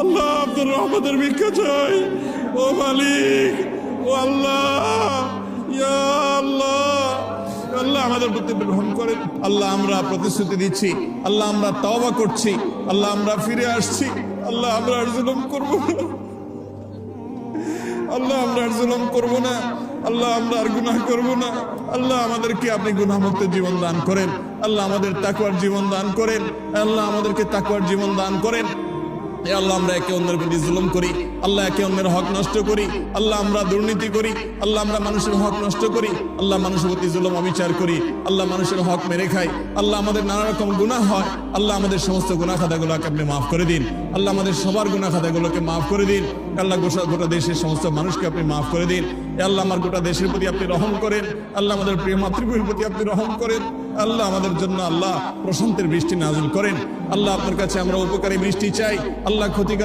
আল্লাহ আপনার রহমতের ভিক্ষা চাই। ও মালিক, ও আল্লাহ, ইয়া আল্লাহ, আল্লাহ আমাদের প্রতি গ্রহণ করেন। আল্লাহ আমরা প্রতিশ্রুতি দিচ্ছি, আল্লাহ আমরা তওবা করছি, আল্লাহ আমরা ফিরে আসছি। আল্লাহ আমরা আর জুলুম করবো না, আল্লাহ আমরা আর জুলুম করবো না, আল্লাহ আমরা আর গুনাহ করবো না। আল্লাহ আমাদেরকে আপনি গুনাহমুক্ত জীবন দান করেন। আল্লাহ আমাদের তাকওয়ার জীবন দান করেন। আল্লাহ আমাদেরকে তাকওয়ার জীবন দান করেন। আল্লাহ আমরা একে অন্যের প্রতি জুলুম করি, আল্লাহ একে অন্যের হক নষ্ট করি, আল্লাহ আমরা দুর্নীতি করি, আল্লাহ আমরা মানুষের হক নষ্ট করি, আল্লাহ মানুষের প্রতি জুলুম অবিচার করি, আল্লাহ মানুষের হক মেরে খাই। আল্লাহ আমাদের নানা রকম গুনাহ হয়, আল্লাহ আমাদের সমস্ত গুনাহ খাতাগুলোকে আপনি মাফ করে দিন। আল্লাহ আমাদের সবার গুনাহ খাতাগুলোকে মাফ করে দিন। আল্লাহ গোটা দেশের সমস্ত মানুষকে আপনি মাফ করে দিন। আল্লাহ আমার গোটা দেশের প্রতি আপনি রহম করেন। আল্লাহ আমাদের প্রিয় মাতৃভূমির প্রতি আপনি রহম করেন। আল্লাহ আমাদের জন্য আল্লাহ প্রশান্তির বৃষ্টি নাযিল করেন। আল্লাহ আপনার কাছে আমরা উপকারী বৃষ্টি চাই। আল্লাহ ক্ষতিকর